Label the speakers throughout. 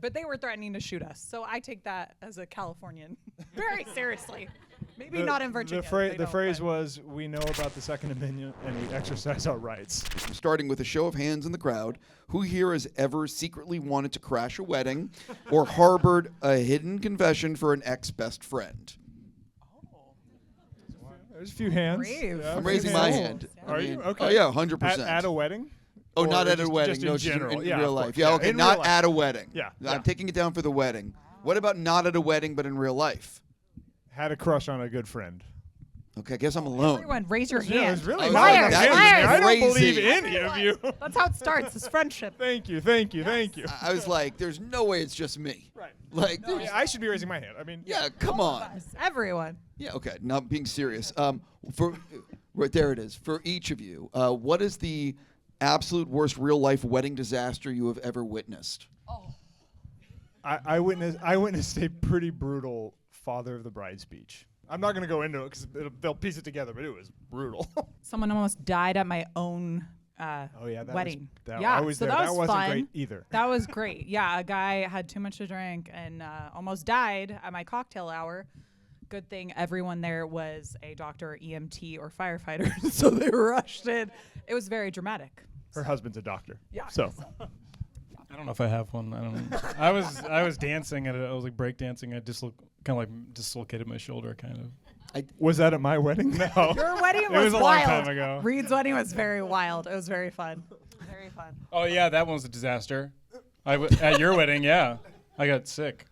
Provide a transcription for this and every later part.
Speaker 1: But they were threatening to shoot us, so I take that as a Californian very seriously. Maybe not in Virginia.
Speaker 2: The phrase was, "We know about the Second Amendment and we exercise our rights."
Speaker 3: Starting with a show of hands in the crowd, who here has ever secretly wanted to crash a wedding or harbored a hidden confession for an ex-best friend?
Speaker 2: There's a few hands.
Speaker 1: Brave.
Speaker 2: Yeah,
Speaker 3: I'm raising my hand.
Speaker 2: Are you? Okay.
Speaker 3: Oh, yeah, 100%.
Speaker 2: At a wedding?
Speaker 3: Oh,
Speaker 2: Or
Speaker 3: not at a
Speaker 2: just-
Speaker 3: wedding.
Speaker 2: just
Speaker 3: No,
Speaker 2: in
Speaker 3: just
Speaker 2: general.
Speaker 3: in
Speaker 2: Yeah,
Speaker 3: real
Speaker 2: of
Speaker 3: life.
Speaker 2: course.
Speaker 3: Yeah, okay,
Speaker 2: in
Speaker 3: not
Speaker 2: real life.
Speaker 3: at a wedding.
Speaker 2: Yeah,
Speaker 3: I'm
Speaker 2: yeah.
Speaker 3: taking it down for the wedding. What about not at a wedding, but in real life?
Speaker 2: Had a crush on a good friend.
Speaker 3: Okay, I guess I'm alone.
Speaker 1: Everyone, raise your
Speaker 2: Yeah,
Speaker 1: hand.
Speaker 2: it's really
Speaker 3: Oh,
Speaker 2: not
Speaker 1: liars,
Speaker 2: that
Speaker 1: liars.
Speaker 2: easy. I don't
Speaker 3: Crazy.
Speaker 2: believe any of you.
Speaker 1: That's how it starts. It's friendship.
Speaker 2: Thank you, thank you, thank you.
Speaker 3: I was like, there's no way it's just me.
Speaker 2: Right.
Speaker 3: Like,
Speaker 2: No, yeah, I should be raising my hand. I mean,
Speaker 3: yeah, come on.
Speaker 1: Everyone.
Speaker 3: Yeah, okay, not being serious. For right there it is. For each of you, what is the absolute worst real-life wedding disaster you have ever witnessed?
Speaker 2: I witnessed a pretty brutal father of the bride speech. I'm not going to go into it because they'll piece it together, but it was brutal.
Speaker 1: Someone almost died at my own wedding.
Speaker 2: I was
Speaker 1: so
Speaker 2: there.
Speaker 1: that was
Speaker 2: wasn't
Speaker 1: fun.
Speaker 2: great either.
Speaker 1: That was great. Yeah, a guy had too much to drink and almost died at my cocktail hour. Good thing everyone there was a doctor, EMT, or firefighter, so they rushed in. It was very dramatic.
Speaker 2: Her husband's a doctor.
Speaker 1: Yeah.
Speaker 2: So.
Speaker 4: I don't know if I have one. I don't know. I was dancing I was like break dancing. I dislocated my shoulder, kind of.
Speaker 2: Was that at my wedding? No.
Speaker 1: Your wedding
Speaker 4: It
Speaker 1: was
Speaker 4: was a long
Speaker 1: wild.
Speaker 4: time ago.
Speaker 1: Reed's wedding was very wild. It was very fun. Very fun.
Speaker 4: Oh yeah, that one was a disaster. At your wedding, yeah, I got sick.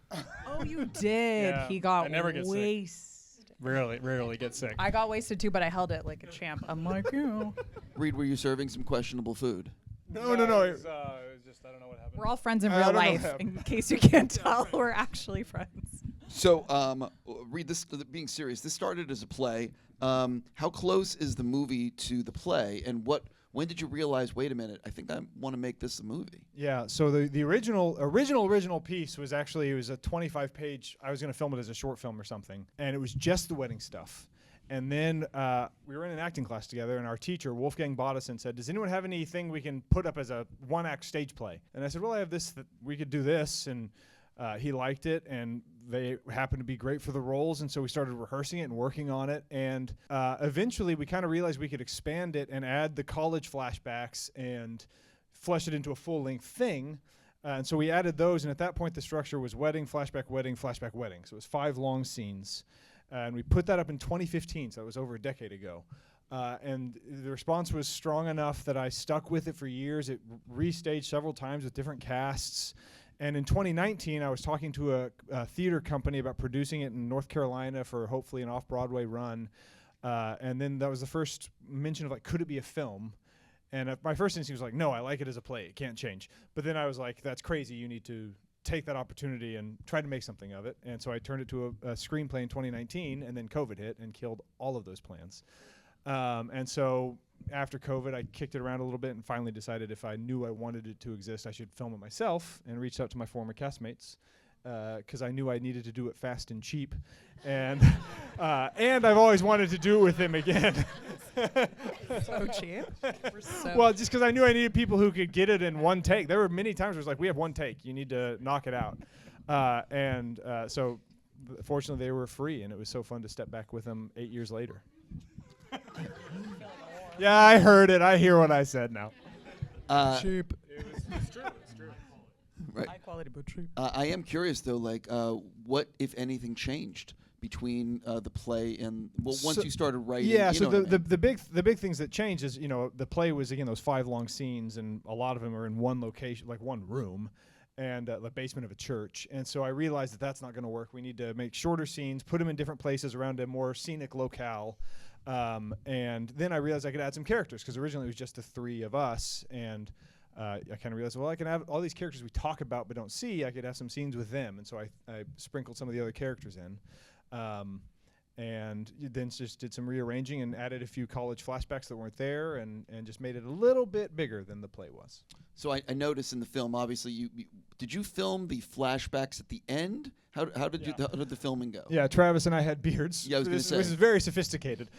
Speaker 1: Oh, you did.
Speaker 4: Yeah,
Speaker 1: He got
Speaker 4: I never get sick.
Speaker 1: wasted.
Speaker 4: Rarely get sick.
Speaker 1: I got wasted too, but I held it like a champ. I'm like you.
Speaker 3: Reed, were you serving some questionable food?
Speaker 2: No.
Speaker 4: It was just I don't know what happened.
Speaker 1: We're all friends in
Speaker 2: I
Speaker 1: real
Speaker 2: don't know
Speaker 1: life.
Speaker 2: what
Speaker 1: In case you can't tell, we're actually friends.
Speaker 3: So, Reed, this being serious, this started as a play. How close is the movie to the play, and when did you realize, wait a minute, I think I want to make this a movie?
Speaker 2: Yeah, so the original piece was actually, it was a 25-page, I was going to film it as a short film or something, and it was just the wedding stuff. And then we were in an acting class together, and our teacher, Wolfgang, bought us and said, does anyone have anything we can put up as a one-act stage play? And I said, well, I have this, that we could do this, and he liked it, and they happened to be great for the roles, and so we started rehearsing it and working on it, and eventually we kind of realized we could expand it and add the college flashbacks and flesh it into a full-length thing. And so we added those, and at that point the structure was wedding, flashback, wedding, flashback, wedding. So it was 5 long scenes. And we put that up in 2015, so it was over a decade ago. And the response was strong enough that I stuck with it for years. It restaged several times with different casts. And in 2019, I was talking to a theater company about producing it in North Carolina for hopefully an off-Broadway run. And then that was the first mention of, like, could it be a film? And my first instinct was like, no, I like it as a play. It can't change. But then I was like, that's crazy. You need to take that opportunity and try to make something of it. And so I turned it to a screenplay in 2019, and then COVID hit and killed all of those plans. And so after COVID, I kicked it around a little bit and finally decided if I knew I wanted it to exist, I should film it myself, and reached out to my former castmates because I knew I needed to do it fast and cheap. And I've always wanted to do it with him again.
Speaker 1: So cheap. We're so
Speaker 2: Well, just because I knew I needed people who could get it in one take. There were many times where it was like, we have one take. You need to knock it out. So fortunately, they were free, and it was so fun to step back with them 8 years later. Yeah, I heard it. I hear what I said now.
Speaker 4: Cheap. It's true. It's true.
Speaker 3: Right.
Speaker 1: high quality but cheap.
Speaker 3: I am curious though, like, what if anything changed between the play and once you started writing?
Speaker 2: Yeah.
Speaker 3: You
Speaker 2: So
Speaker 3: know what I mean?
Speaker 2: the big things that changed is, the play was, again, those 5 long scenes, and a lot of them are in one location, like one room, and the basement of a church. And so I realized that that's not going to work. We need to make shorter scenes, put them in different places around a more scenic locale. And then I realized I could add some characters, because originally it was just the 3 of us, and I kind of realized, well, I can have all these characters we talk about but don't see. I could have some scenes with them, and so I sprinkled some of the other characters in, and then just did some rearranging and added a few college flashbacks that weren't there, and just made it a little bit bigger than the play was.
Speaker 3: So I noticed in the film, obviously, did you film the flashbacks at the end? How did the filming go?
Speaker 2: Yeah, Travis and I had beards.
Speaker 3: Yeah, I was gonna say.
Speaker 2: This is very sophisticated.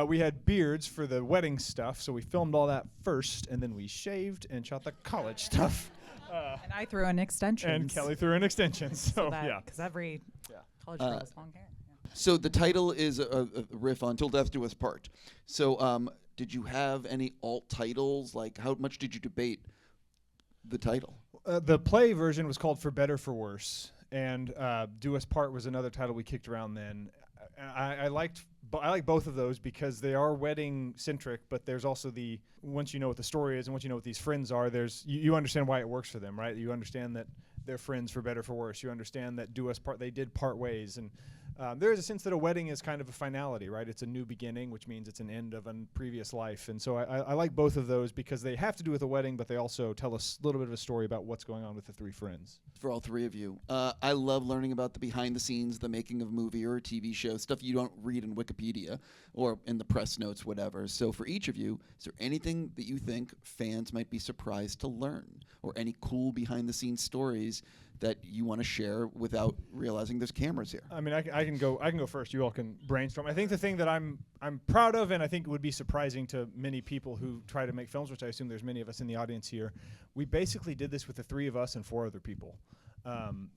Speaker 2: We had beards for the wedding stuff, so we filmed all that first, and then we shaved and shot the college stuff.
Speaker 1: And I threw in extensions.
Speaker 2: And Kelly threw in extensions. So, yeah.
Speaker 1: Because every
Speaker 2: Yeah.
Speaker 1: college girl has long hair. Yeah.
Speaker 3: So the title is a riff on "Till Death Do Us Part." So did you have any alt titles? Like, how much did you debate the title?
Speaker 2: The play version was called For Better, For Worse. And Do Us Part was another title we kicked around then. I like both of those because they are wedding centric, but there's also once you know what the story is and once you know what these friends are, you understand why it works for them, right? You understand that they're friends for better, for worse. You understand that Do Us Part, they did part ways. And there is a sense that a wedding is kind of a finality, right? It's a new beginning, which means it's an end of a previous life. And so I like both of those because they have to do with a wedding, but they also tell us a little bit of a story about what's going on with the three friends.
Speaker 3: For all three of you, I love learning about the behind the scenes, the making of a movie or a TV show, stuff you don't read in Wikipedia or in the press notes, whatever. So for each of you, is there anything that you think fans might be surprised to learn, or any cool behind the scenes stories that you want to share without realizing there's cameras here?
Speaker 2: I mean, I can go first. You all can brainstorm. I think the thing that I'm proud of, and I think it would be surprising to many people who try to make films, which I assume there's many of us in the audience here. We basically did this with the three of us and 4 other people.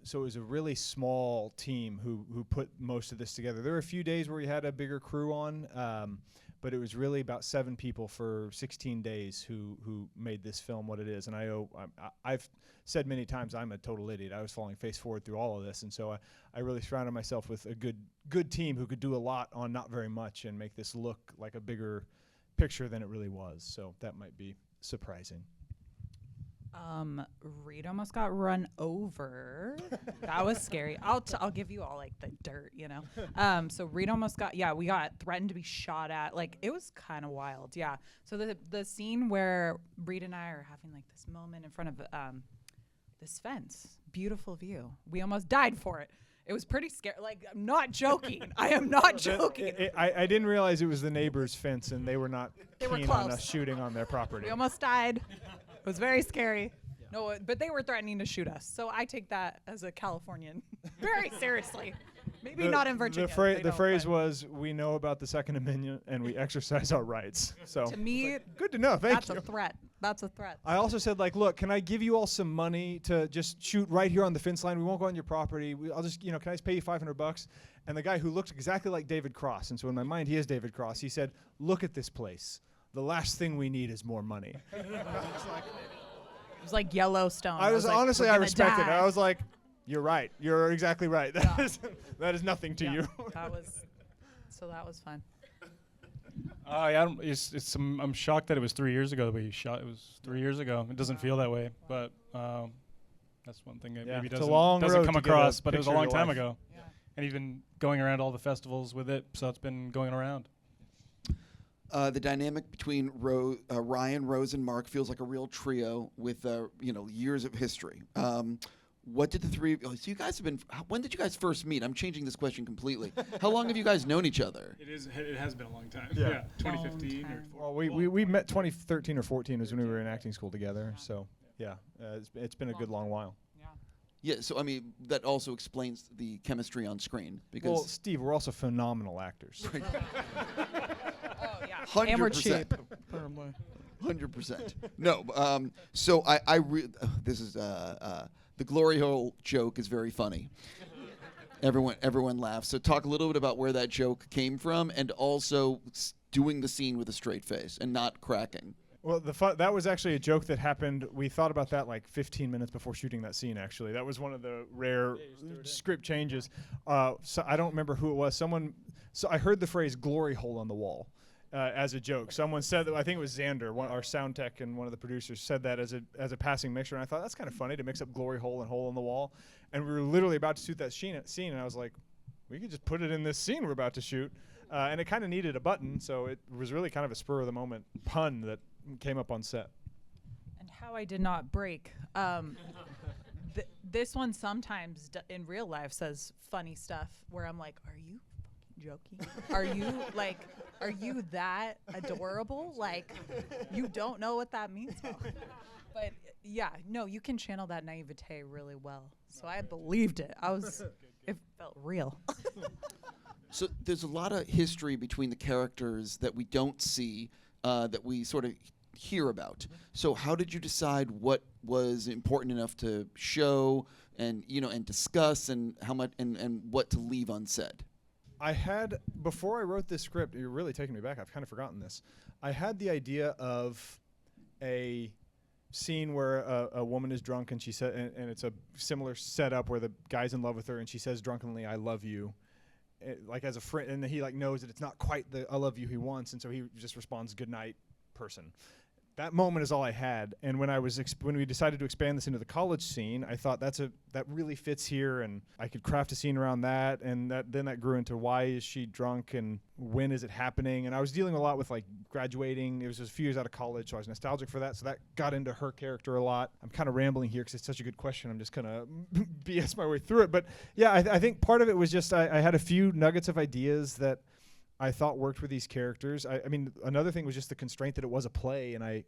Speaker 2: So it was a really small team who put most of this together. There were a few days where we had a bigger crew on, but it was really about 7 people for 16 days who made this film what it is. And I've said many times I'm a total idiot. I was falling face forward through all of this, and so I really surrounded myself with a good team who could do a lot on not very much and make this look like a bigger picture than it really was. So that might be surprising.
Speaker 1: Reed almost got run over. That was scary. I'll give you all like the dirt, you know. So Reed almost we got threatened to be shot at. Like, it was kind of wild. Yeah. So the scene where Reed and I are having like this moment in front of this fence, beautiful view. We almost died for it. It was pretty scary. Like, I'm not joking. I am not joking.
Speaker 2: I didn't realize it was the neighbor's fence, and they were not
Speaker 1: They were
Speaker 2: keen on us shooting on their property.
Speaker 1: We almost died. It was very scary. No, but they were threatening to shoot us. So I take that as a Californian very seriously. Maybe not in Virginia.
Speaker 2: The phrase was, "We know about the Second Amendment and we exercise our rights." So
Speaker 1: to me,
Speaker 2: good to know. Thank you.
Speaker 1: That's a threat. That's a threat.
Speaker 2: I also said, like, look, can I give you all some money to just shoot right here on the fence line? We won't go on your property. I'll just, can I just pay you $500? And the guy who looked exactly like David Cross, and so in my mind he is David Cross, he said, "Look at this place. The last thing we need is more money."
Speaker 1: It was like Yellowstone.
Speaker 2: I was
Speaker 1: like,
Speaker 2: honestly, I respected it.
Speaker 1: die.
Speaker 2: I was like, "You're right. You're exactly right. That is nothing to you."
Speaker 1: That was fun.
Speaker 4: I'm shocked that it was 3 years ago that we shot. It was 3 years ago. It doesn't feel that way, but that's one thing that maybe
Speaker 2: it's a long road
Speaker 4: doesn't come
Speaker 2: to get a
Speaker 4: across. But it was a
Speaker 2: picture of
Speaker 4: long
Speaker 2: your
Speaker 4: time
Speaker 2: life.
Speaker 4: ago,
Speaker 1: Yeah.
Speaker 4: and even going around all the festivals with it. So it's been going around.
Speaker 3: The dynamic between Ryan, Rose, and Mark feels like a real trio with years of history. What did the three? So you guys have been. When did you guys first meet? I'm changing this question completely. How long have you guys known each other?
Speaker 4: It has been a long time.
Speaker 2: Yeah.
Speaker 4: 2015
Speaker 1: Long
Speaker 4: or
Speaker 1: time.
Speaker 4: 14.
Speaker 2: Well, we met 2013 or 14 was when we were in acting school together. So yeah, it's been a good long while.
Speaker 1: Yeah.
Speaker 3: Yeah. So I mean, that also explains the chemistry on screen because.
Speaker 2: Well, Steve, we're also phenomenal actors.
Speaker 1: Oh yeah.
Speaker 3: 100%.
Speaker 1: And we're cheap.
Speaker 3: 100%. No. So this is the glory hole joke is very funny. Everyone laughs. So talk a little bit about where that joke came from, and also doing the scene with a straight face and not cracking.
Speaker 2: Well, that was actually a joke that happened. We thought about that like 15 minutes before shooting that scene, actually. That was one of the rare script changes. So I don't remember who it was. So I heard the phrase glory hole on the wall as a joke. Someone said that, I think it was Xander, our sound tech and one of the producers, said that as a passing mixture. And I thought, that's kind of funny to mix up glory hole and hole in the wall. And we were literally about to shoot that scene, and I was like, we could just put it in this scene we're about to shoot. And it kind of needed a button, so it was really kind of a spur of the moment pun that came up on set.
Speaker 1: And how I did not break. This one sometimes in real life says funny stuff where I'm like, are you joking? Are you that adorable? Like, you don't know what that means? But yeah, no, you can channel that naivete really well. So I believed it. It felt real.
Speaker 3: So there's a lot of history between the characters that we don't see, that we sort of hear about. So how did you decide what was important enough to show and and discuss, and how much and what to leave unsaid?
Speaker 2: I had, before I wrote this script, you're really taking me back, I've kind of forgotten this. I had the idea of a scene where a woman is drunk and she said, and it's a similar setup where the guy's in love with her and she says drunkenly, "I love you," like as a friend, and he like knows that it's not quite the "I love you" he wants, and so he just responds, "Good night, person." That moment is all I had, and when I was when we decided to expand this into the college scene, I thought that really fits here, and I could craft a scene around that, and then that grew into why is she drunk and when is it happening, and I was dealing a lot with like graduating. It was just a few years out of college, so I was nostalgic for that, so that got into her character a lot. I'm kind of rambling here because it's such a good question. I'm just gonna BS my way through it, but yeah, I think part of it was just I had a few nuggets of ideas that I thought worked with these characters. I mean, another thing was just the constraint that it was a play, and I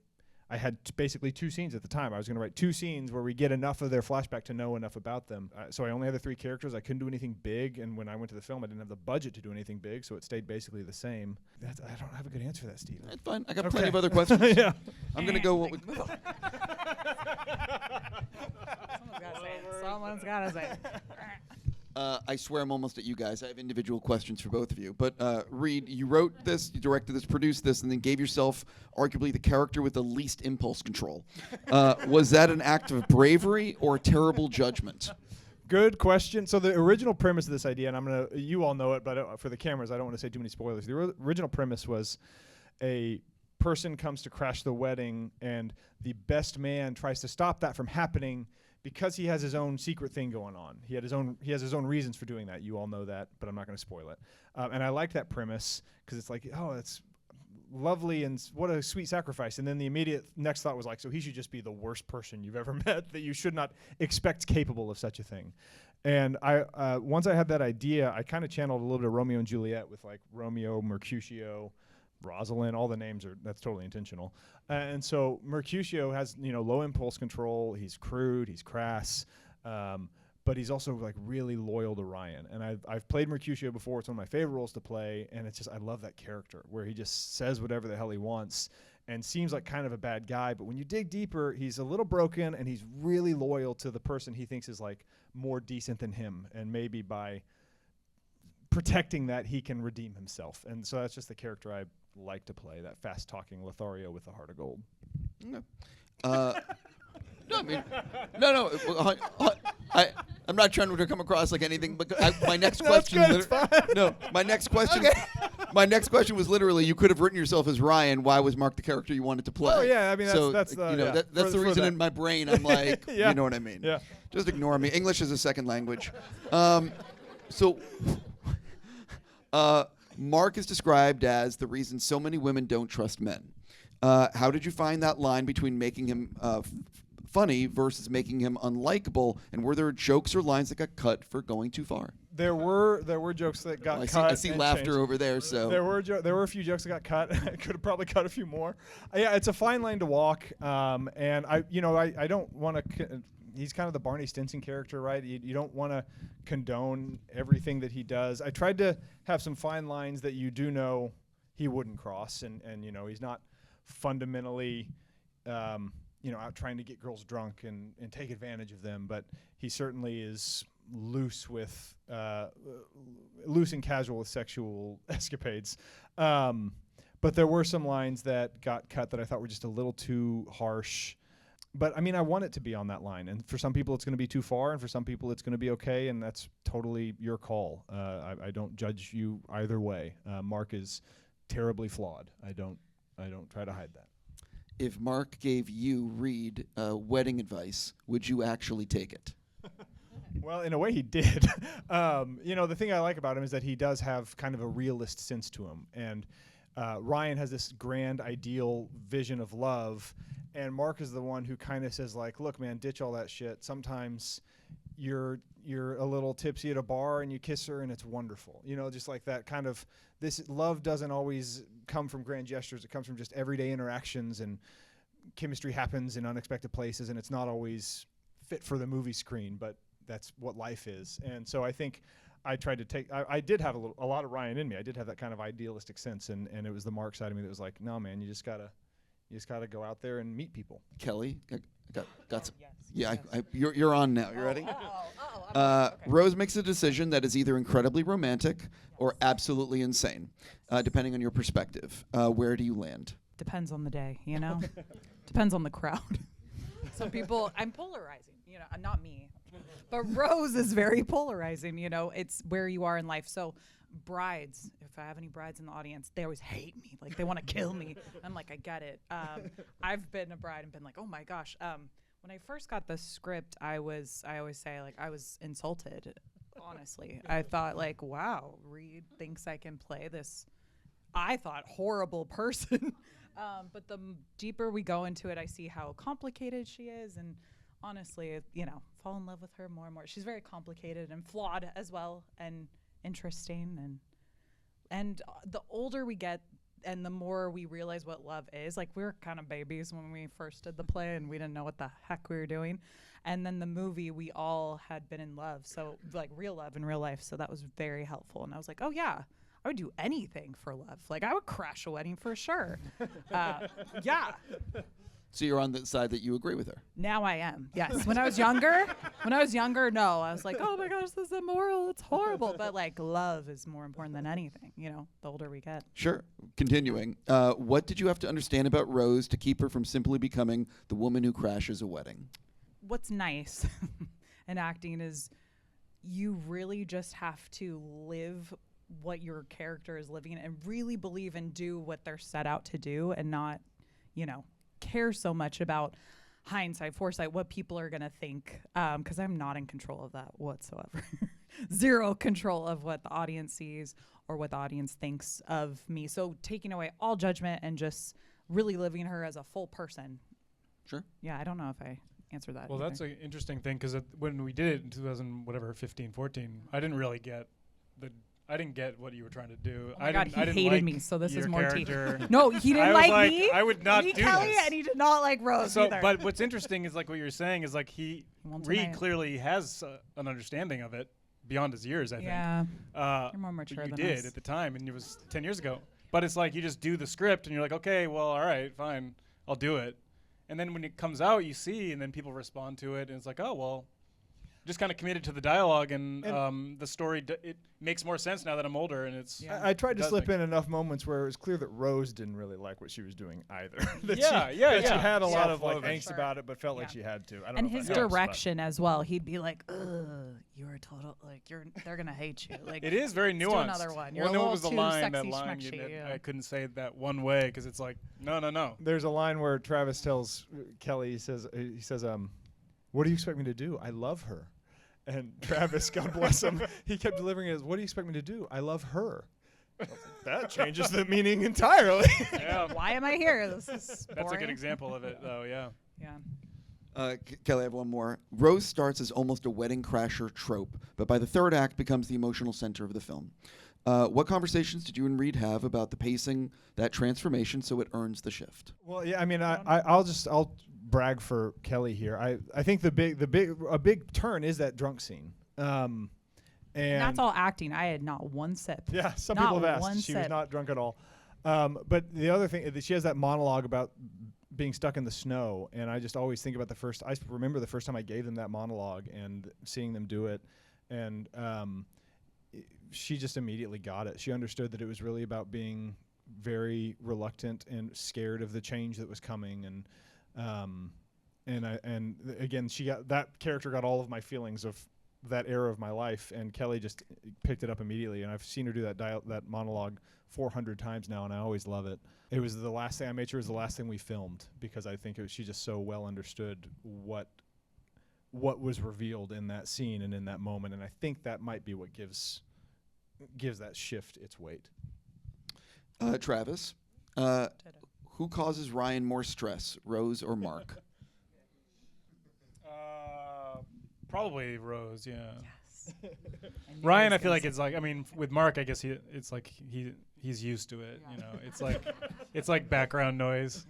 Speaker 2: had basically 2 scenes at the time. I was going to write 2 scenes where we get enough of their flashback to know enough about them. So I only had the 3 characters. I couldn't do anything big, and when I went to the film, I didn't have the budget to do anything big, so it stayed basically the same. I don't have a good answer for that, Steve.
Speaker 3: That's fine. I got plenty of other questions.
Speaker 2: Yeah.
Speaker 3: I'm going to go what we
Speaker 1: Someone's gotta say it.
Speaker 3: I swear I'm almost at you guys. I have individual questions for both of you. But Reed, you wrote this, you directed this, produced this, and then gave yourself arguably the character with the least impulse control. Was that an act of bravery or terrible judgment?
Speaker 2: Good question. So the original premise of this idea, and you all know it, but for the cameras, I don't want to say too many spoilers. The original premise was a person comes to crash the wedding, and the best man tries to stop that from happening because he has his own secret thing going on. He has his own reasons for doing that. You all know that, but I'm not going to spoil it. And I like that premise because it's like, oh, it's lovely and what a sweet sacrifice. And then the immediate next thought was like, so he should just be the worst person you've ever met that you should not expect capable of such a thing. And once I had that idea, I kind of channeled a little bit of Romeo and Juliet with like Romeo, Mercutio, Rosalind, all the names that's totally intentional. And so Mercutio has, low impulse control. He's crude, he's crass, but he's also like really loyal to Ryan. And I've played Mercutio before. It's one of my favorite roles to play. And it's just, I love that character where he just says whatever the hell he wants and seems like kind of a bad guy. But when you dig deeper, he's a little broken and he's really loyal to the person he thinks is like more decent than him. And maybe by protecting that, he can redeem himself. And so that's just the character I like to play, that fast-talking Lothario with a heart of gold.
Speaker 3: No, I mean, no. I'm not trying to come across like anything. But my next question. My next question. Okay. My next question was literally: you could have written yourself as Ryan. Why was Mark the character you wanted to play?
Speaker 2: Oh yeah, I mean that's
Speaker 3: the reason in my brain. I'm like,
Speaker 2: yeah.
Speaker 3: You know what I mean?
Speaker 2: Yeah.
Speaker 3: Just ignore me. English is a second language. Mark is described as the reason so many women don't trust men. How did you find that line between making him funny versus making him unlikable? And were there jokes or lines that got cut for going too far?
Speaker 2: There were jokes that got cut.
Speaker 3: I see laughter
Speaker 2: changed.
Speaker 3: over there. So
Speaker 2: there were a few jokes that got cut. I could have probably cut a few more. Yeah, it's a fine line to walk. And I don't want to. He's kind of the Barney Stinson character, right? You don't want to condone everything that he does. I tried to have some fine lines that you do know he wouldn't cross, and he's not fundamentally out trying to get girls drunk and take advantage of them, but he certainly is loose and casual with sexual escapades. But there were some lines that got cut that I thought were just a little too harsh. But I mean, I want it to be on that line, and for some people it's going to be too far, and for some people it's going to be okay, and that's totally your call. I don't judge you either way. Mark is terribly flawed. I don't try to hide that.
Speaker 3: If Mark gave you, Reed, wedding advice, would you actually take it?
Speaker 2: Well, in a way he did. The thing I like about him is that he does have kind of a realist sense to him, and Ryan has this grand ideal vision of love, and Mark is the one who kind of says like, look, man, ditch all that shit. Sometimes you're a little tipsy at a bar and you kiss her and it's wonderful. Just like that kind of, this love doesn't always come from grand gestures. It comes from just everyday interactions, and chemistry happens in unexpected places, and it's not always fit for the movie screen, but that's what life is. And so I think I tried to take, I did have a lot of Ryan in me. I did have that kind of idealistic sense, and it was the Mark side of me that was like, no, man, you You just got to go out there and meet people.
Speaker 3: Kelly, got some.
Speaker 1: Yes.
Speaker 3: Yeah,
Speaker 1: Yes.
Speaker 3: you're on now. You ready?
Speaker 1: Okay.
Speaker 3: Rose makes a decision that is either incredibly romantic or absolutely insane, depending on your perspective. Where do you land?
Speaker 1: Depends on the day, you know? Depends on the crowd. Some people, I'm polarizing, you know, not me. But Rose is very polarizing, you know? It's where you are in life. So brides, if I have any brides in the audience, they always hate me. Like, they want to kill me. I'm like, I get it. I've been a bride and been like, oh my gosh. When I first got the script, I always say, like, I was insulted, honestly. I thought, like, wow, Reed thinks I can play this, I thought, horrible person. But the deeper we go into it, I see how complicated she is. And honestly, you know, fall in love with her more and more. She's very complicated and flawed as well, and interesting. And the older we get and the more we realize what love is, like, we were kind of babies when we first did the play and we didn't know what the heck we were doing. And then the movie, we all had been in love. So, like, real love in real life. So that was very helpful. And I was like, oh, yeah. I would do anything for love. Like, I would crash a wedding for sure. Yeah.
Speaker 3: So you're on the side that you agree with her.
Speaker 1: Now I am. Yes. When I was younger, no. I was like, oh my gosh, this is immoral. It's horrible. But, like, love is more important than anything, you know, the older we get.
Speaker 3: Sure. Continuing. What did you have to understand about Rose to keep her from simply becoming the woman who crashes a wedding?
Speaker 1: What's nice in acting is you really just have to live what your character is living and really believe and do what they're set out to do, and not, you know, care so much about hindsight, foresight, what people are going to think, because I'm not in control of that whatsoever. Zero control of what the audience sees or what the audience thinks of me. So taking away all judgment and just really living her as a full person.
Speaker 3: Sure.
Speaker 1: Yeah, I don't know if I answered that.
Speaker 4: Well,
Speaker 1: either.
Speaker 4: that's an interesting thing, because when we did it in 2015, 14, I didn't really get what you were trying to do.
Speaker 1: Oh my God, he hated
Speaker 4: like
Speaker 1: me, so this is
Speaker 4: your
Speaker 1: more
Speaker 4: character.
Speaker 1: No, he didn't
Speaker 4: I was
Speaker 1: like me.
Speaker 4: I would not
Speaker 1: me,
Speaker 4: do
Speaker 1: Kelly,
Speaker 4: this.
Speaker 1: and he did not like Rose
Speaker 4: So,
Speaker 1: either.
Speaker 4: but what's interesting is, like, what you're saying is, like,
Speaker 1: won't deny
Speaker 4: Reed
Speaker 1: it.
Speaker 4: clearly has an understanding of it beyond his years, I think.
Speaker 1: Yeah,
Speaker 4: You're
Speaker 1: more mature
Speaker 4: you
Speaker 1: than
Speaker 4: did
Speaker 1: us.
Speaker 4: at the time, and it was 10 years ago. But it's like you just do the script, and you're like, okay, well, all right, fine, I'll do it. And then when it comes out, you see, and then people respond to it, and it's like, oh, well, just kind of committed to the dialogue, and the story, it makes more sense now that I'm older, and it's...
Speaker 1: Yeah.
Speaker 2: I tried to
Speaker 4: does
Speaker 2: slip
Speaker 4: make-
Speaker 2: in enough moments where it was clear that Rose didn't really like what she was doing either. That
Speaker 4: Yeah,
Speaker 2: she,
Speaker 4: yeah,
Speaker 2: that
Speaker 4: yeah.
Speaker 2: she had a lot
Speaker 1: Yeah.
Speaker 2: of, like,
Speaker 4: Self-loathing.
Speaker 2: angst about it, but felt like
Speaker 1: Yeah.
Speaker 2: she had to. I don't
Speaker 1: And
Speaker 2: know if
Speaker 1: his
Speaker 2: that helps, but-
Speaker 1: direction as well. He'd be like, "Ugh, you're a total they're gonna hate you." Like,
Speaker 4: It is very
Speaker 1: let's
Speaker 4: nuanced.
Speaker 1: do another one. You're
Speaker 4: Well,
Speaker 1: a
Speaker 4: what
Speaker 1: little
Speaker 4: was the
Speaker 1: too
Speaker 4: line? That
Speaker 1: sexy
Speaker 4: line
Speaker 1: schmexy, yeah.
Speaker 4: I couldn't say that one way, because it's like, no.
Speaker 2: There's a line where Travis tells Kelly, he says, what do you expect me to do? I love her. And Travis, God bless him, he kept delivering it as, what do you expect me to do? I love her. I was like, that changes the meaning entirely.
Speaker 4: Yeah,
Speaker 1: Why am I here? This is boring.
Speaker 4: that's a good example of it, though, yeah.
Speaker 1: Yeah.
Speaker 3: Kelly, I have one more. Rose starts as almost a wedding crasher trope, but by the third act becomes the emotional center of the film. What conversations did you and Reed have about the pacing, that transformation, so it earns the shift?
Speaker 2: Well, yeah, I mean, I'll brag for Kelly here. I think a big turn is that drunk scene. And
Speaker 1: that's all acting. I had not one sip.
Speaker 2: Yeah, some
Speaker 1: Not
Speaker 2: people have
Speaker 1: one
Speaker 2: asked. She was
Speaker 1: sip.
Speaker 2: not drunk at all. But the other thing, she has that monologue about being stuck in the snow, and I just always think about I remember the first time I gave them that monologue and seeing them do it, and she just immediately got it. She understood that it was really about being very reluctant and scared of the change that was coming, and again, that character got all of my feelings of that era of my life, and Kelly just picked it up immediately. And I've seen her do that monologue 400 times now, and I always love it. It was the last thing I made sure it was the last thing we filmed, because I think she just so well understood what was revealed in that scene and in that moment, and I think that might be what gives that shift its weight.
Speaker 3: Travis, who causes Ryan more stress, Rose or Mark?
Speaker 4: Probably Rose, yeah.
Speaker 1: Yes. I knew he
Speaker 4: Ryan,
Speaker 1: was
Speaker 4: I feel
Speaker 1: gonna
Speaker 4: like
Speaker 1: say
Speaker 4: it's like, I mean, with Mark, I guess it's like he's used to it, you know. It's like background noise.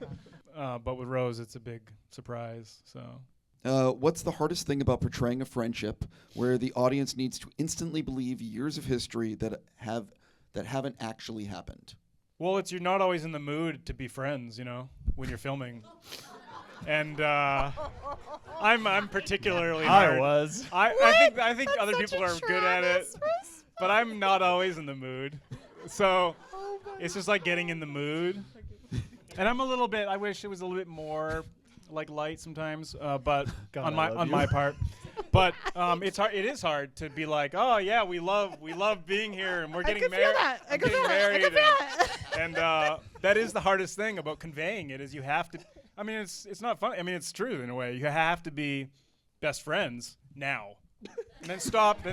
Speaker 4: But with Rose, it's a big surprise. So.
Speaker 3: What's the hardest thing about portraying a friendship where the audience needs to instantly believe years of history that haven't actually happened?
Speaker 4: Well, you're not always in the mood to be friends, you know. when you're filming. And I'm particularly hard. I think other people are good at it, but I'm not always in the mood. So it's just like getting in the mood. And I'm a little bit. I wish it was a little bit more like light sometimes, but
Speaker 2: God,
Speaker 4: on my part. But it's hard. It is hard to be like, oh yeah, we love being here, and we're getting married.
Speaker 1: I can feel that.
Speaker 4: And that is the hardest thing about conveying it is you have to. I mean, it's not fun. I mean, it's true in a way. You have to be best friends now, and then stop,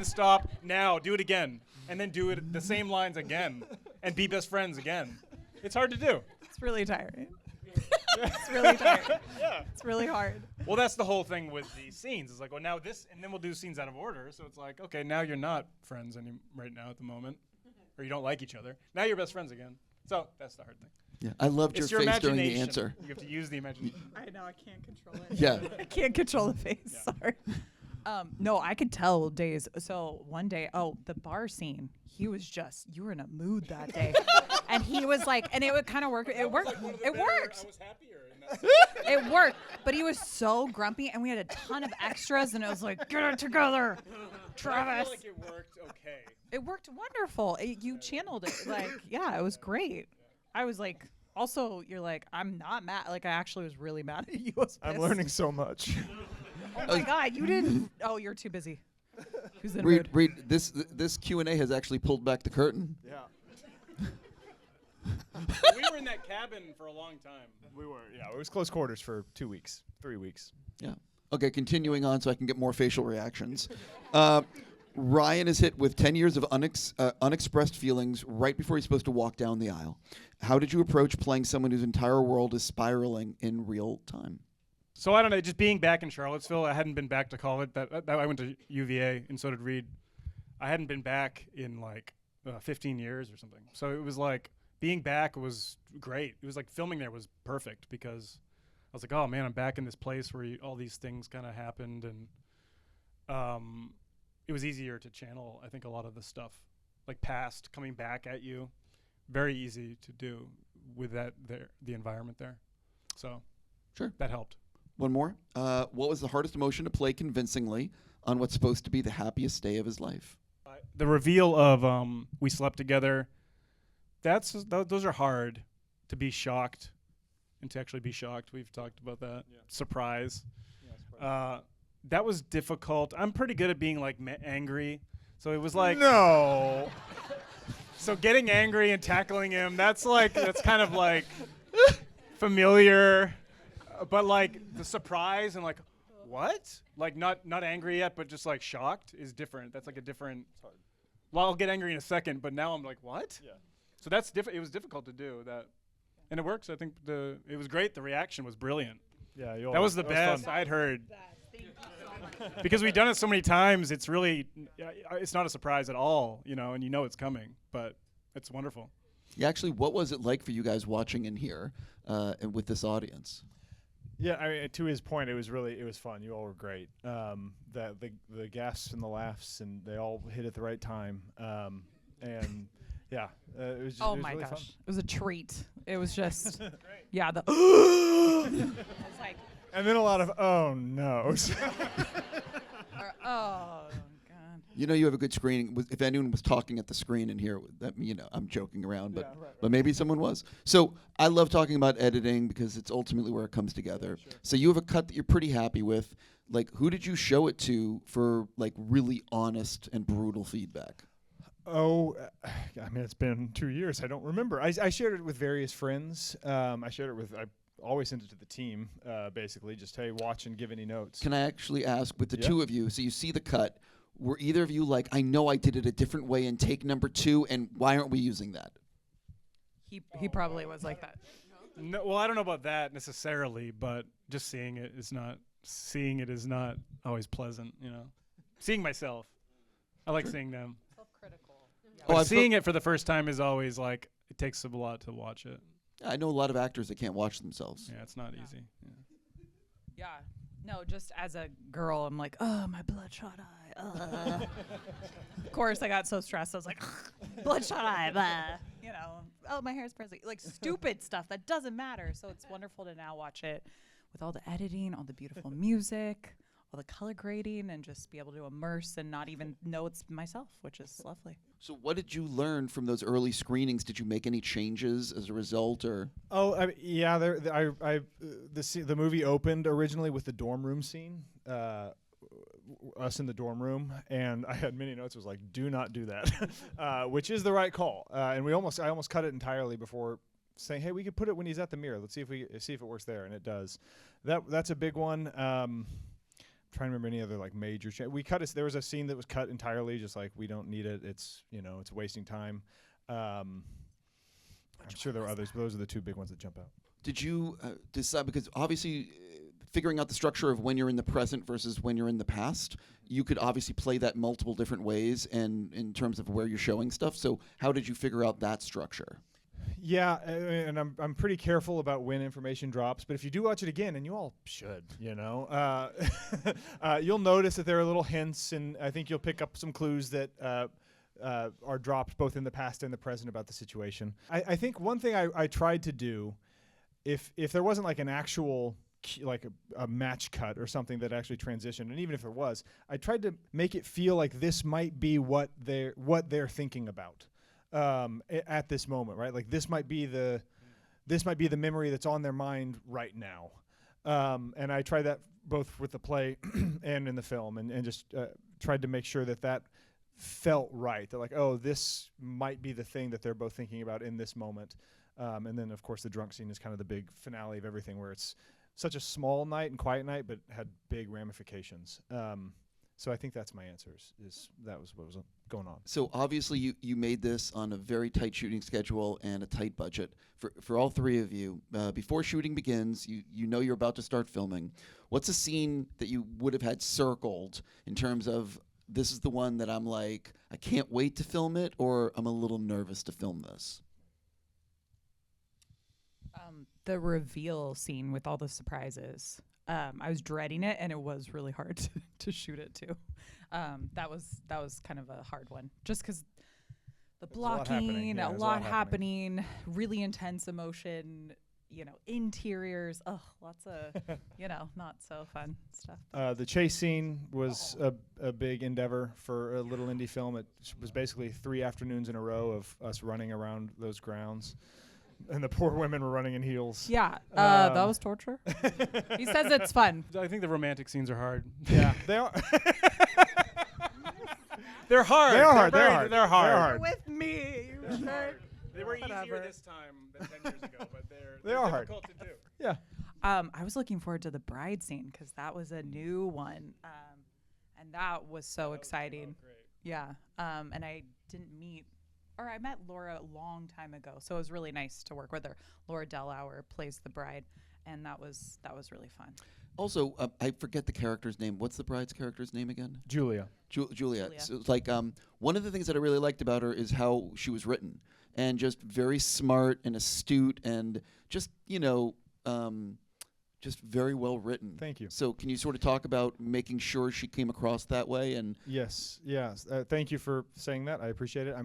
Speaker 4: now, do it again, and then do it the same lines again, and be best friends again. It's hard to do.
Speaker 1: It's really tiring. It's really tiring.
Speaker 4: Yeah.
Speaker 1: It's really hard.
Speaker 4: Well, that's the whole thing with the scenes. It's like, well, now this, and then we'll do scenes out of order. So it's like, okay, now you're not friends right now at the moment, or you don't like each other. Now you're best friends again. So that's the hard thing.
Speaker 3: Yeah, I loved
Speaker 4: It's
Speaker 3: your
Speaker 4: your
Speaker 3: face during the
Speaker 4: imagination.
Speaker 3: answer.
Speaker 4: You have to use the imagination.
Speaker 1: I know I can't control it.
Speaker 3: Yeah.
Speaker 1: I can't control the face.
Speaker 4: Yeah.
Speaker 1: Sorry. No, I could tell days. So one day, the bar scene. He was just, you were in a mood that day, and he was like, and it would kind of work. It worked. It worked.
Speaker 4: I was happier. In that
Speaker 1: It worked. But he was so grumpy, and we had a ton of extras, and it was like, get it together,
Speaker 4: I
Speaker 1: Travis.
Speaker 4: feel like it worked okay.
Speaker 1: It worked wonderful. You channeled it. Like, yeah, it was great. I was like, also, you're like, I'm not mad. Like, I actually was really mad at you. I was
Speaker 2: I'm
Speaker 1: pissed.
Speaker 2: learning so much.
Speaker 1: Oh my God, you didn't. Oh, you're too busy. Who's in the
Speaker 3: Reed,
Speaker 1: mood?
Speaker 3: Reed, this Q&A has actually pulled back the curtain.
Speaker 2: Yeah.
Speaker 4: We were in that cabin for a long time.
Speaker 2: We were. Yeah, it was close quarters for 2 weeks, 3 weeks.
Speaker 3: Yeah. Okay, continuing on so I can get more facial reactions. Ryan is hit with 10 years of unexpressed feelings right before he's supposed to walk down the aisle. How did you approach playing someone whose entire world is spiraling in real time?
Speaker 4: So I don't know, just being back in Charlottesville, I hadn't been back to college. I went to UVA, and so did Reed. I hadn't been back in like 15 years or something. So it was like being back was great. It was like filming there was perfect because I was like, oh man, I'm back in this place where all these things kind of happened, and it was easier to channel, I think, a lot of the stuff, like past coming back at you. Very easy to do with the environment there. So
Speaker 3: Sure.
Speaker 4: that helped.
Speaker 3: One more. What was the hardest emotion to play convincingly on what's supposed to be the happiest day of his life?
Speaker 4: The reveal of we slept together, those are hard to be shocked and to actually be shocked. We've talked about that. Yeah. Surprise. Yeah, that was difficult. I'm pretty good at being like angry. So it was like
Speaker 2: No.
Speaker 4: So getting angry and tackling him, that's kind of like familiar. But like the surprise and like what? Like not angry yet, but just like shocked is different. That's like a different. Well, I'll get angry in a second, but now I'm like what? Yeah. So that's different. It was difficult to do that, and it works. I think it was great. The reaction was brilliant.
Speaker 2: Yeah,
Speaker 4: that was the best I'd heard. Because we've done it so many times, it's really, it's not a surprise at all, and you know it's coming, but it's wonderful.
Speaker 3: Yeah, actually, what was it like for you guys watching in here and with this audience?
Speaker 2: Yeah, I mean, to his point, it was fun. You all were great. The gasps and the laughs, and they all hit at the right time. And yeah, it was.
Speaker 1: Oh
Speaker 2: it was
Speaker 1: my
Speaker 2: really
Speaker 1: gosh,
Speaker 2: fun.
Speaker 1: it was a treat. It was just, yeah. It was like,
Speaker 2: And then a lot of oh no's.
Speaker 1: oh God.
Speaker 3: You know you have a good screening. If anyone was talking at the screen in here, I'm joking around, but maybe someone was. So I love talking about editing because it's ultimately where it comes together. Sure. So you have a cut that you're pretty happy with. Like, who did you show it to for like really honest and brutal feedback?
Speaker 2: Oh, I mean, it's been 2 years. I don't remember. I shared it with various friends. I always sent it to the team, basically, just, hey, watch and give any notes.
Speaker 3: Can I actually ask, with the two of you, so you see the cut, were either of you like, I know I did it a different way in take number 2, and why aren't we using that?
Speaker 1: He probably was like that.
Speaker 4: No, well, I don't know about that necessarily, but just seeing it is not always pleasant, Seeing myself. I like seeing them.
Speaker 1: Self-critical. Yeah.
Speaker 4: But seeing it for the first time is always like, it takes a lot to watch it.
Speaker 3: I know a lot of actors that can't watch themselves.
Speaker 4: Yeah, it's not easy.
Speaker 1: Yeah. No, just as a girl, I'm like, oh, my bloodshot eye. Of course, I got so stressed. I was like, bloodshot eye. Blah. oh, my hair's frizzy. Like stupid stuff that doesn't matter. So it's wonderful to now watch it with all the editing, all the beautiful music, all the color grading, and just be able to immerse and not even know it's myself, which is lovely.
Speaker 3: So what did you learn from those early screenings? Did you make any changes as a result, or?
Speaker 2: Oh, yeah. The movie opened originally with the dorm room scene, us in the dorm room, and I had many notes. It was like, do not do that, which is the right call. And I almost cut it entirely before saying, hey, we could put it when he's at the mirror. Let's see if it works there, and it does. That's a big one. Trying to remember any other like major there was a scene that was cut entirely, just like we don't need it, it's it's wasting time. I'm sure there were others, but those are the two big ones that jump out.
Speaker 3: Did you decide, because obviously figuring out the structure of when you're in the present versus when you're in the past, you could obviously play that multiple different ways, and in terms of where you're showing stuff, so how did you figure out that structure?
Speaker 2: Yeah, and I'm pretty careful about when information drops. But if you do watch it again, and you all should, you'll notice that there are little hints, and I think you'll pick up some clues that are dropped both in the past and the present about the situation. I think one thing I tried to do, if there wasn't like an actual like a match cut or something that actually transitioned, and even if there was, I tried to make it feel like this might be what they're thinking about. At this moment, right? Like this might be the memory that's on their mind right now. And I tried that both with the play and in the film, and just tried to make sure that felt right. That like, oh, this might be the thing that they're both thinking about in this moment. And then of course the drunk scene is kind of the big finale of everything, where it's such a small night and quiet night, but had big ramifications. So I think that's my answer. That was what was going on.
Speaker 3: So obviously you made this on a very tight shooting schedule and a tight budget. For all three of you, before shooting begins, you know you're about to start filming. What's a scene that you would have had circled in terms of, this is the one that I'm like, I can't wait to film it, or I'm a little nervous to film this?
Speaker 1: The reveal scene with all the surprises. I was dreading it, and it was really hard to shoot it too. That was kind of a hard one, just because the blocking, a lot happening, really intense emotion, interiors, lots of, not so fun stuff.
Speaker 2: The chase scene was a big endeavor for a little indie film. It was basically 3 afternoons in a row of us running around those grounds. And the poor women were running in heels.
Speaker 1: Yeah, that was torture. He says it's fun.
Speaker 4: I think the romantic scenes are hard.
Speaker 2: Yeah, they are.
Speaker 4: They're hard.
Speaker 2: They are hard.
Speaker 4: They're
Speaker 2: hard.
Speaker 4: They're hard.
Speaker 2: They're hard.
Speaker 1: With me.
Speaker 4: They were
Speaker 1: Whatever.
Speaker 4: easier this time than 10 years ago, but
Speaker 2: They are hard.
Speaker 4: difficult to do.
Speaker 2: Yeah.
Speaker 1: I was looking forward to the bride scene, because that was a new one, and that was so exciting.
Speaker 4: Great.
Speaker 1: Yeah, and I met Laura a long time ago, so it was really nice to work with her. Laura Delauer plays the bride, and that was really fun.
Speaker 3: Also, I forget the character's name. What's the bride's character's name again?
Speaker 2: Julia.
Speaker 3: Julia. So it's like one of the things that I really liked about her is how she was written, and just very smart and astute, and just just very well written.
Speaker 2: Thank you.
Speaker 3: So can you sort of talk about making sure she came across that way? And
Speaker 2: Yes. Thank you for saying that. I appreciate it.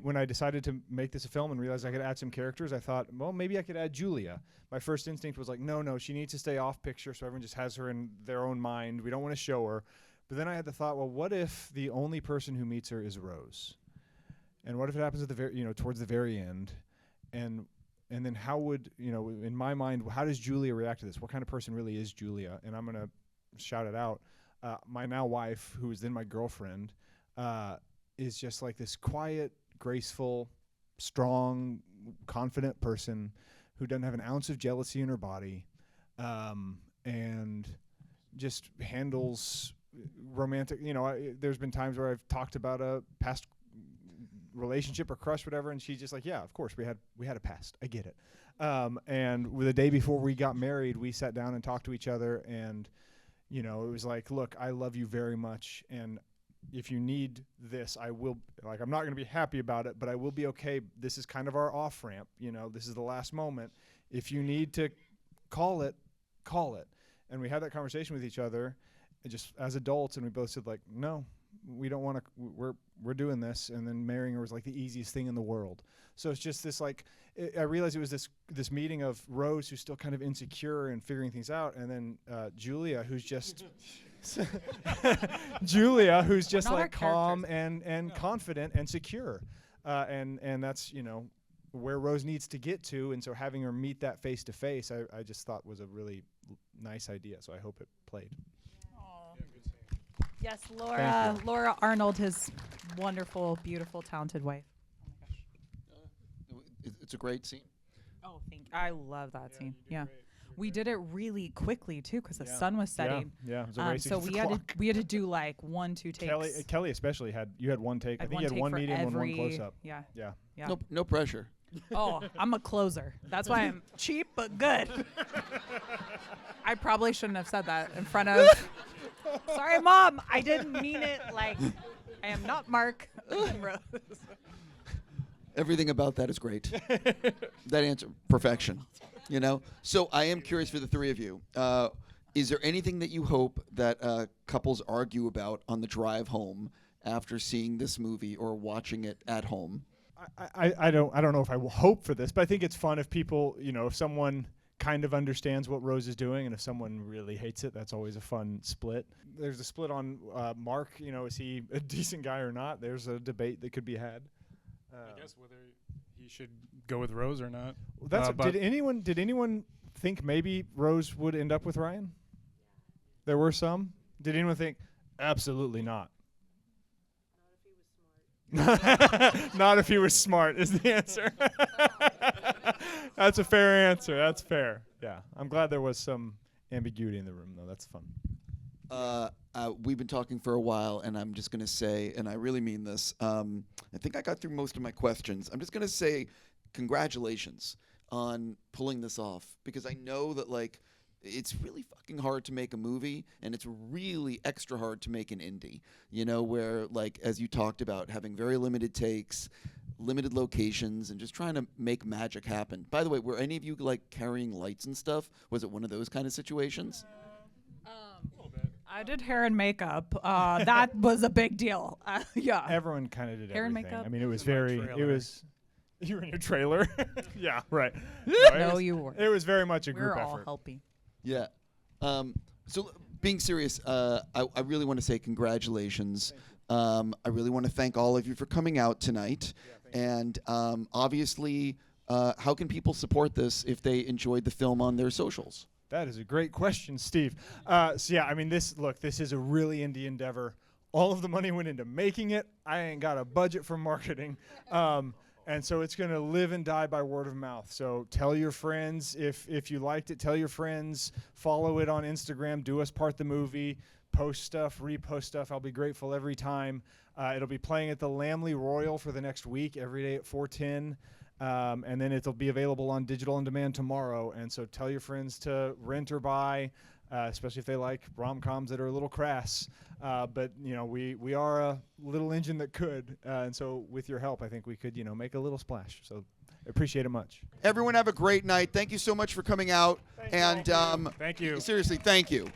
Speaker 2: When I decided to make this a film and realized I could add some characters, I thought, well, maybe I could add Julia. My first instinct was like, no, she needs to stay off picture, so everyone just has her in their own mind. We don't want to show her. But then I had the thought, well, what if the only person who meets her is Rose? And what if it happens at the towards the very end? And then how would, in my mind, how does Julia react to this? What kind of person really is Julia? And I'm going to shout it out. My now wife, who is then my girlfriend, is just like this quiet, graceful, strong, confident person who doesn't have an ounce of jealousy in her body, and just handles romantic. There's been times where I've talked about a past relationship or crush, whatever, and she's just like, yeah, of course we had a past. I get it. And the day before we got married, we sat down and talked to each other, and it was like, look, I love you very much, and if you need this, I will. Like, I'm not going to be happy about it, but I will be okay. This is kind of our off ramp. This is the last moment. If you need to call it. And we had that conversation with each other, just as adults, and we both said, like, no, we don't want to. We're doing this, and then marrying her was like the easiest thing in the world. So it's just this like I realized it was this meeting of Rose, who's still kind of insecure and figuring things out, and then Julia, who's just Julia, who's just
Speaker 1: not our
Speaker 2: like calm
Speaker 1: characters.
Speaker 2: and confident and secure, and that's where Rose needs to get to, and so having her meet that face to face, I just thought was a really nice idea. So I hope it played.
Speaker 1: Yes, Laura Arnold, his wonderful, beautiful, talented wife.
Speaker 3: It's a great scene.
Speaker 1: Oh, thank you. I love that scene. Yeah. We did it really quickly too because the sun was setting.
Speaker 2: Yeah, it was a race
Speaker 1: so
Speaker 2: against
Speaker 1: we
Speaker 2: the
Speaker 1: had
Speaker 2: clock.
Speaker 1: to do like 1-2 takes.
Speaker 2: Kelly especially had one take. I think you had
Speaker 1: take
Speaker 2: one
Speaker 1: for
Speaker 2: medium and one
Speaker 1: every-
Speaker 2: close up.
Speaker 1: Yeah.
Speaker 2: Yeah.
Speaker 1: Yeah.
Speaker 3: No pressure.
Speaker 1: Oh, I'm a closer. That's why I'm cheap but good. I probably shouldn't have said that in front of. Sorry, Mom. I didn't mean it like I am not Mark. Rose.
Speaker 3: Everything about that is great. That answer, perfection. So I am curious for the three of you. Is there anything that you hope that couples argue about on the drive home after seeing this movie or watching it at home?
Speaker 2: I don't know if I will hope for this, but I think it's fun if people, if someone kind of understands what Rose is doing, and if someone really hates it, that's always a fun split. There's a split on Mark, is he a decent guy or not? There's a debate that could be had.
Speaker 4: I guess whether he should go with Rose or not.
Speaker 2: Well, that's did anyone think maybe Rose would end up with Ryan? There were some. Did anyone think absolutely not? Not if he was smart is the answer. That's a fair answer. That's fair. Yeah. I'm glad there was some ambiguity in the room, though. That's fun.
Speaker 3: We've been talking for a while, and I'm just going to say, and I really mean this, I think I got through most of my questions. I'm just going to say congratulations on pulling this off, because I know that, it's really fucking hard to make a movie, and it's really extra hard to make an indie, where, as you talked about, having very limited takes, limited locations, and just trying to make magic happen. By the way, were any of you, carrying lights and stuff? Was it one of those kind of situations?
Speaker 1: I did hair and makeup. That was a big deal. Yeah.
Speaker 2: Everyone kind of did
Speaker 1: Hair and
Speaker 2: everything.
Speaker 1: makeup?
Speaker 2: I mean, it was
Speaker 4: In my
Speaker 2: very. It
Speaker 4: trailer.
Speaker 2: was. You were in your trailer. Yeah. Right.
Speaker 1: No, you weren't.
Speaker 2: It was very much a
Speaker 1: We
Speaker 2: group
Speaker 1: were all
Speaker 2: effort.
Speaker 1: helping.
Speaker 3: Yeah. So being serious, I really want to say congratulations. I really want to thank all of you for coming out tonight. And obviously, how can people support this if they enjoyed the film on their socials?
Speaker 2: That is a great question, Steve. This is a really indie endeavor. All of the money went into making it. I ain't got a budget for marketing. And so it's going to live and die by word of mouth. So tell your friends if you liked it. Tell your friends. Follow it on Instagram. Do us part the movie. Post stuff. Repost stuff. I'll be grateful every time. It'll be playing at the Lamley Royal for the next week, every day at 4:10. And then it'll be available on digital on demand tomorrow. And so tell your friends to rent or buy, especially if they like rom-coms that are a little crass. But we are a little engine that could. And so with your help, I think we could, make a little splash. So appreciate it much.
Speaker 3: Everyone have a great night. Thank you so much for coming out.
Speaker 2: Thank you.
Speaker 4: Thank you.
Speaker 3: Seriously, thank you.